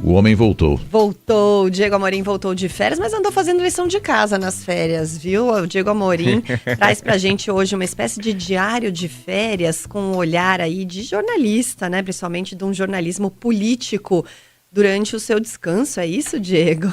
O homem voltou. Voltou, o Diego Amorim voltou de férias, mas andou fazendo lição de casa nas férias, viu? O Diego Amorim traz pra gente hoje uma espécie de diário de férias com um olhar aí de jornalista, né? Principalmente de um jornalismo político durante o seu descanso. É isso, Diego?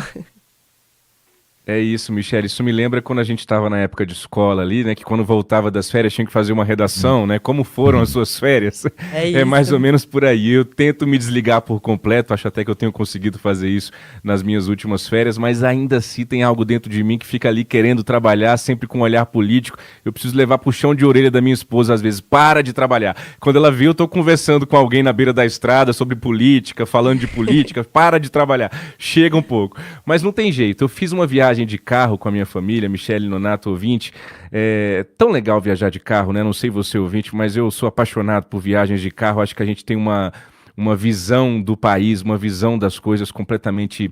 É isso, Michele. Isso me lembra quando a gente estava na época de escola ali, né? Que quando voltava das férias tinha que fazer uma redação, né? Como foram as suas férias? É isso. É mais ou menos por aí. Eu tento me desligar por completo, acho até que eu tenho conseguido fazer isso nas minhas últimas férias, mas ainda assim tem algo dentro de mim que fica ali querendo trabalhar, sempre com um olhar político. Eu preciso levar puxão de orelha da minha esposa às vezes. Para de trabalhar. Quando ela vê, eu tô conversando com alguém na beira da estrada sobre política, falando de política. Para de trabalhar. Chega um pouco. Mas não tem jeito. Eu fiz uma viagem de carro com a minha família, Michele Nonato, ouvinte. É tão legal viajar de carro, né? Não sei você, ouvinte, mas eu sou apaixonado por viagens de carro. Acho que a gente tem uma visão do país, uma visão das coisas completamente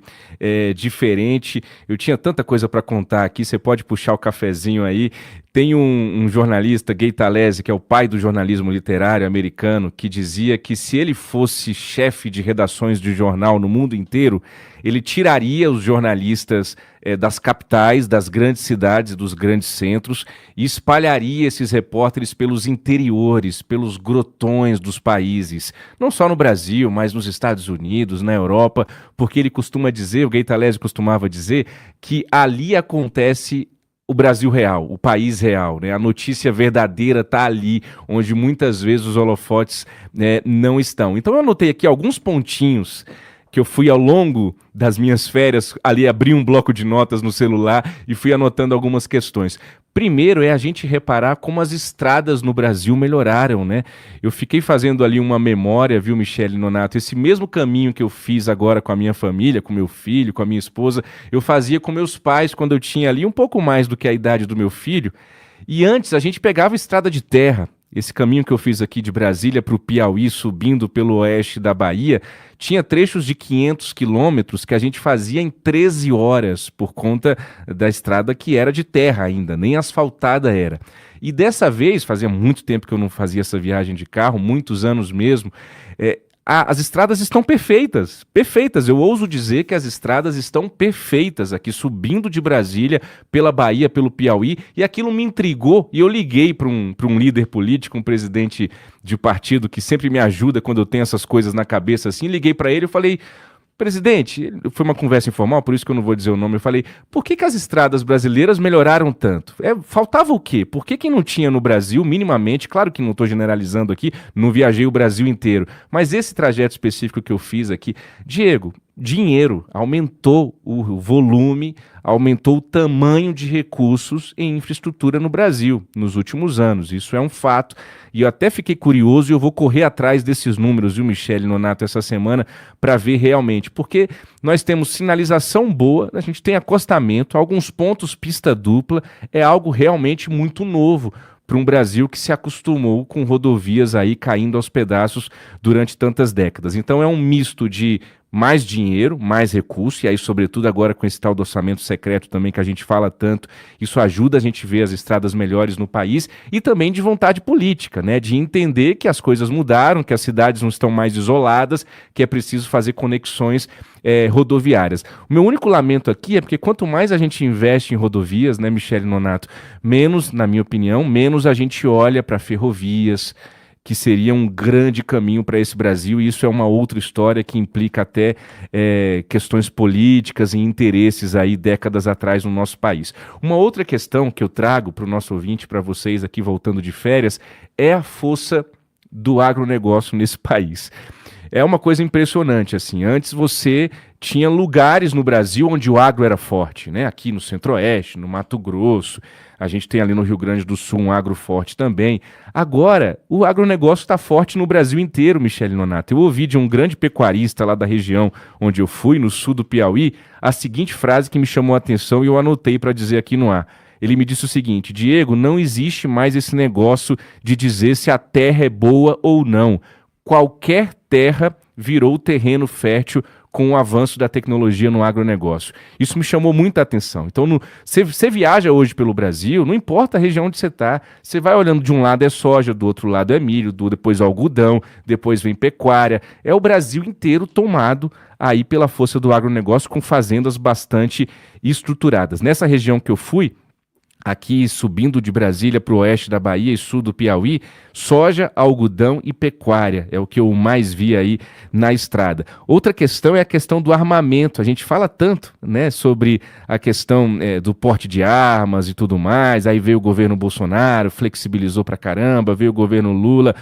diferente. Eu tinha tanta coisa para contar aqui, você pode puxar o cafezinho aí. Tem um jornalista, Gay Talese, que é o pai do jornalismo literário americano, que dizia que se ele fosse chefe de redações de jornal no mundo inteiro, ele tiraria os jornalistas das capitais, das grandes cidades, dos grandes centros e espalharia esses repórteres pelos interiores, pelos grotões dos países, não só no Brasil, mas nos Estados Unidos, na Europa, porque ele costuma dizer, o Gay Talese costumava dizer, que ali acontece o Brasil real, o país real, né? A notícia verdadeira está ali, onde muitas vezes os holofotes não estão. Então eu anotei aqui alguns pontinhos que eu fui ao longo das minhas férias, ali abri um bloco de notas no celular e fui anotando algumas questões. Primeiro é a gente reparar como as estradas no Brasil melhoraram, né? Eu fiquei fazendo ali uma memória, viu, Michele Nonato? Esse mesmo caminho que eu fiz agora com a minha família, com meu filho, com a minha esposa, eu fazia com meus pais quando eu tinha ali um pouco mais do que a idade do meu filho. E antes a gente pegava estrada de terra. Esse caminho que eu fiz aqui de Brasília para o Piauí, subindo pelo oeste da Bahia, tinha trechos de 500 quilômetros que a gente fazia em 13 horas, por conta da estrada que era de terra ainda, nem asfaltada era. E dessa vez, fazia muito tempo que eu não fazia essa viagem de carro, muitos anos mesmo, as estradas estão perfeitas, perfeitas. Eu ouso dizer que as estradas estão perfeitas aqui, subindo de Brasília, pela Bahia, pelo Piauí, e aquilo me intrigou, e eu liguei para um líder político, um presidente de partido, que sempre me ajuda quando eu tenho essas coisas na cabeça assim, liguei para ele e falei: presidente, foi uma conversa informal, por isso que eu não vou dizer o nome, eu falei, por que as estradas brasileiras melhoraram tanto? Faltava o quê? Por que não tinha no Brasil, minimamente, claro que não estou generalizando aqui, não viajei o Brasil inteiro, mas esse trajeto específico que eu fiz aqui, Diego, dinheiro, aumentou o volume, aumentou o tamanho de recursos em infraestrutura no Brasil nos últimos anos. Isso é um fato. E eu até fiquei curioso e eu vou correr atrás desses números, viu, Michele Nonato, essa semana, para ver realmente. Porque nós temos sinalização boa, a gente tem acostamento, alguns pontos pista dupla, é algo realmente muito novo para um Brasil que se acostumou com rodovias aí caindo aos pedaços durante tantas décadas. Então é um misto de mais dinheiro, mais recurso, e aí sobretudo agora com esse tal do orçamento secreto também que a gente fala tanto, isso ajuda a gente a ver as estradas melhores no país, e também de vontade política, né, de entender que as coisas mudaram, que as cidades não estão mais isoladas, que é preciso fazer conexões rodoviárias. O meu único lamento aqui é porque quanto mais a gente investe em rodovias, né, Michele Nonato, menos, na minha opinião, menos a gente olha para ferrovias, que seria um grande caminho para esse Brasil, e isso é uma outra história que implica até questões políticas e interesses aí décadas atrás no nosso país. Uma outra questão que eu trago para o nosso ouvinte, para vocês aqui voltando de férias, é a força do agronegócio nesse país. É uma coisa impressionante, assim, antes você tinha lugares no Brasil onde o agro era forte, né? Aqui no Centro-Oeste, no Mato Grosso, a gente tem ali no Rio Grande do Sul um agro forte também. Agora, o agronegócio está forte no Brasil inteiro, Michele Nonato. Eu ouvi de um grande pecuarista lá da região onde eu fui, no sul do Piauí, a seguinte frase que me chamou a atenção e eu anotei para dizer aqui no ar. Ele me disse o seguinte: Diego, não existe mais esse negócio de dizer se a terra é boa ou não. Qualquer terra virou terreno fértil com o avanço da tecnologia no agronegócio. Isso me chamou muita atenção. Então, você viaja hoje pelo Brasil, não importa a região onde você está, você vai olhando, de um lado é soja, do outro lado é milho, depois algodão, depois vem pecuária. É o Brasil inteiro tomado aí pela força do agronegócio, com fazendas bastante estruturadas. Nessa região que eu fui, aqui subindo de Brasília para o oeste da Bahia e sul do Piauí, soja, algodão e pecuária, é o que eu mais vi aí na estrada. Outra questão é a questão do armamento. A gente fala tanto, né, sobre a questão do porte de armas e tudo mais. Aí veio o governo Bolsonaro, flexibilizou pra caramba, veio o governo Lula,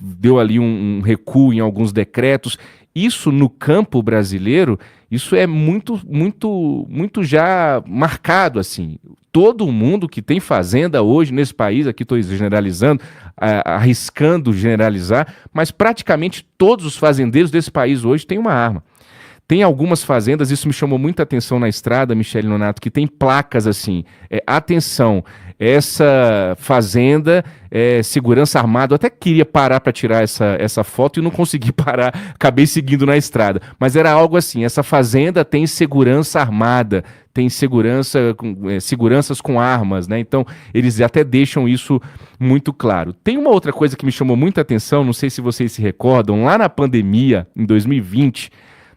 deu ali um recuo em alguns decretos. Isso no campo brasileiro, isso é muito, muito, muito já marcado, assim. Todo mundo que tem fazenda hoje nesse país, aqui estou generalizando, arriscando generalizar, mas praticamente todos os fazendeiros desse país hoje têm uma arma. Tem algumas fazendas, isso me chamou muita atenção na estrada, Michele Nonato, que tem placas assim, atenção, essa fazenda é segurança armada. Eu até queria parar para tirar essa foto e não consegui parar, acabei seguindo na estrada. Mas era algo assim, essa fazenda tem segurança armada, tem seguranças com armas, né? Então eles até deixam isso muito claro. Tem uma outra coisa que me chamou muita atenção, não sei se vocês se recordam, lá na pandemia, em 2020,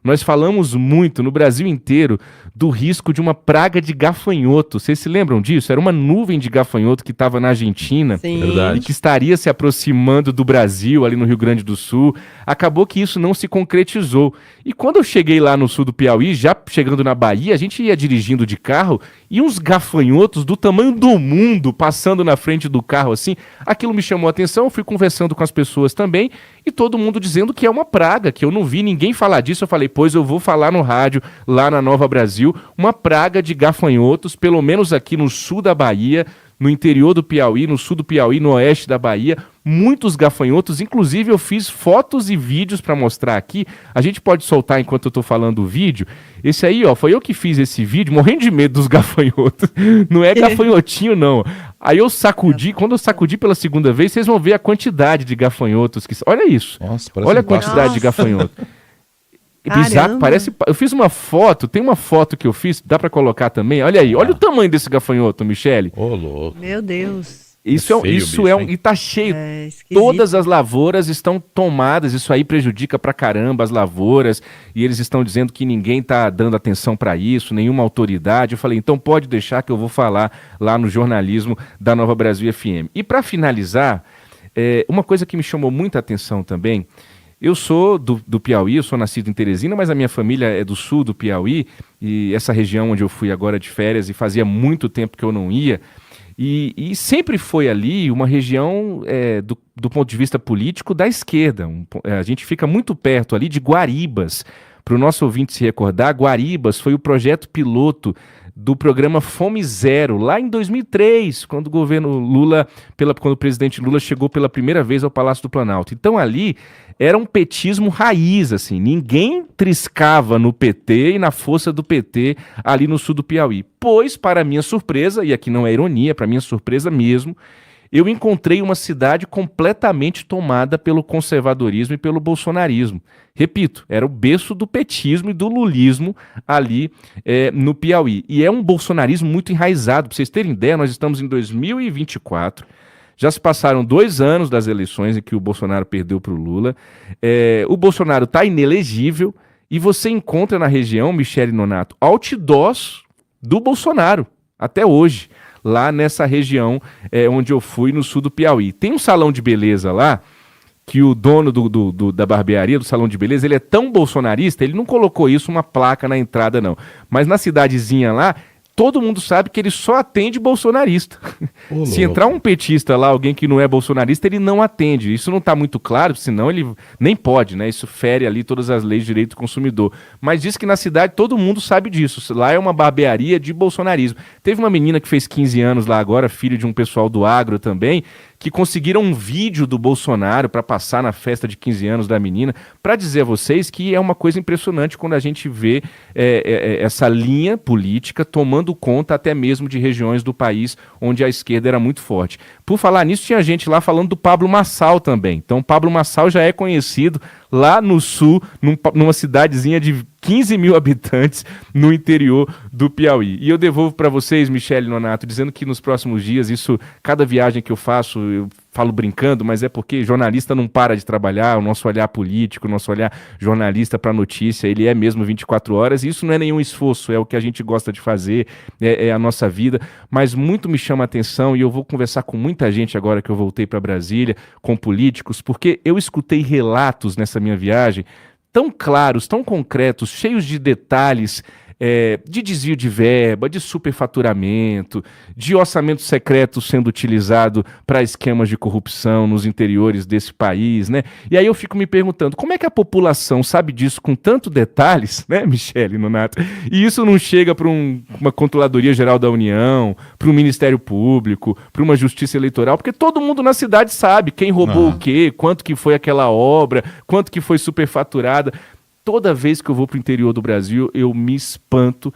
nós falamos muito no Brasil inteiro do risco de uma praga de gafanhoto. Vocês se lembram disso? Era uma nuvem de gafanhoto que estava na Argentina. Sim. E que estaria se aproximando do Brasil, ali no Rio Grande do Sul. Acabou que isso não se concretizou. E quando eu cheguei lá no sul do Piauí, já chegando na Bahia, a gente ia dirigindo de carro e uns gafanhotos do tamanho do mundo passando na frente do carro assim. Aquilo me chamou a atenção, eu fui conversando com as pessoas também e todo mundo dizendo que é uma praga, que eu não vi ninguém falar disso. Eu falei, pois eu vou falar no rádio, lá na Nova Brasil, uma praga de gafanhotos, pelo menos aqui no sul da Bahia, no interior do Piauí, no sul do Piauí, no oeste da Bahia, muitos gafanhotos. Inclusive eu fiz fotos e vídeos para mostrar aqui. A gente pode soltar enquanto eu estou falando o vídeo. Esse aí, ó, foi eu que fiz esse vídeo, morrendo de medo dos gafanhotos. Não é gafanhotinho, não. Aí eu sacudi, quando eu sacudi pela segunda vez, vocês vão ver a quantidade de gafanhotos. Olha isso. Nossa, parece olha a quantidade de gafanhotos. Bizarro, parece. Eu fiz uma foto, tem uma foto que eu fiz, dá pra colocar também. Olha aí, olha o tamanho desse gafanhoto, Michele. Ô, louco. Meu Deus. Isso é um. E tá cheio. Todas as lavouras estão tomadas. Isso aí prejudica pra caramba as lavouras. E eles estão dizendo que ninguém tá dando atenção pra isso, nenhuma autoridade. Eu falei, então pode deixar que eu vou falar lá no jornalismo da Nova Brasil FM. E pra finalizar, uma coisa que me chamou muita atenção também. Eu sou do Piauí, eu sou nascido em Teresina, mas a minha família é do sul do Piauí, e essa região onde eu fui agora de férias, e fazia muito tempo que eu não ia, e sempre foi ali uma região, do ponto de vista político, da esquerda. A gente fica muito perto ali de Guaribas. Para o nosso ouvinte se recordar, Guaribas foi o projeto piloto do programa Fome Zero, lá em 2003, quando o governo Lula, quando o presidente Lula chegou pela primeira vez ao Palácio do Planalto. Então ali era um petismo raiz, assim, ninguém triscava no PT e na força do PT ali no sul do Piauí. Pois, para minha surpresa, e aqui não é ironia, para minha surpresa mesmo, eu encontrei uma cidade completamente tomada pelo conservadorismo e pelo bolsonarismo. Repito, era o berço do petismo e do lulismo ali no Piauí. E é um bolsonarismo muito enraizado. Para vocês terem ideia, nós estamos em 2024, já se passaram 2 anos das eleições em que o Bolsonaro perdeu para o Lula. O Bolsonaro está inelegível e você encontra na região, Michele Nonato, outdoors do Bolsonaro, até hoje. Lá nessa região onde eu fui, no sul do Piauí. Tem um salão de beleza lá, que o dono da barbearia, do salão de beleza, ele é tão bolsonarista, ele não colocou isso uma placa na entrada, não. Mas na cidadezinha lá, todo mundo sabe que ele só atende bolsonarista. Se entrar um petista lá, alguém que não é bolsonarista, ele não atende. Isso não está muito claro, senão ele nem pode, né? Isso fere ali todas as leis de direito do consumidor. Mas diz que na cidade todo mundo sabe disso. Lá é uma barbearia de bolsonarismo. Teve uma menina que fez 15 anos lá agora, filho de um pessoal do agro também, que conseguiram um vídeo do Bolsonaro para passar na festa de 15 anos da menina, para dizer a vocês que é uma coisa impressionante quando a gente vê essa linha política tomando conta até mesmo de regiões do país onde a esquerda era muito forte. Por falar nisso, tinha gente lá falando do Pablo Marçal também. Então, Pablo Marçal já é conhecido lá no sul, numa cidadezinha de 15 mil habitantes no interior do Piauí. E eu devolvo para vocês, Michele Nonato, dizendo que nos próximos dias, cada viagem que eu faço, eu falo brincando, mas é porque jornalista não para de trabalhar, o nosso olhar político, o nosso olhar jornalista para a notícia, ele é mesmo 24 horas, e isso não é nenhum esforço, é o que a gente gosta de fazer, é a nossa vida, mas muito me chama a atenção, e eu vou conversar com muita gente agora que eu voltei para Brasília, com políticos, porque eu escutei relatos nessa minha viagem tão claros, tão concretos, cheios de detalhes, de desvio de verba, de superfaturamento, de orçamento secreto sendo utilizado para esquemas de corrupção nos interiores desse país, né? E aí eu fico me perguntando, como é que a população sabe disso com tantos detalhes, né, Michele Nonato? E isso não chega para uma Controladoria Geral da União, para um Ministério Público, para uma Justiça Eleitoral, porque todo mundo na cidade sabe quem roubou o quê, quanto que foi aquela obra, quanto que foi superfaturada. Toda vez que eu vou para o interior do Brasil, eu me espanto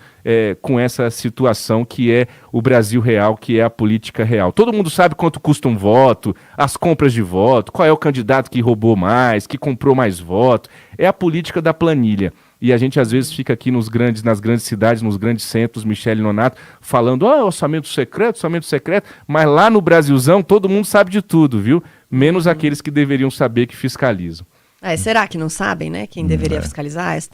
com essa situação que é o Brasil real, que é a política real. Todo mundo sabe quanto custa um voto, as compras de voto, qual é o candidato que roubou mais, que comprou mais voto. É a política da planilha. E a gente às vezes fica aqui nas grandes cidades, nos grandes centros, Michele Nonato, falando, orçamento secreto, mas lá no Brasilzão todo mundo sabe de tudo, viu? Menos aqueles que deveriam saber que fiscalizam. Será que não sabem, né? Quem deveria fiscalizar? Essa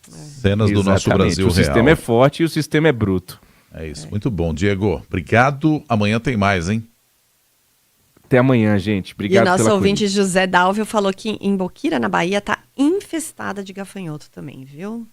Cenas do nosso Brasil real. O sistema é forte e o sistema é bruto. É isso. Muito bom, Diego. Obrigado. Amanhã tem mais, hein? Até amanhã, gente. Obrigado pela E o nosso ouvinte corrida. José Dalvio falou que em Boquira, na Bahia, tá infestada de gafanhoto também, viu?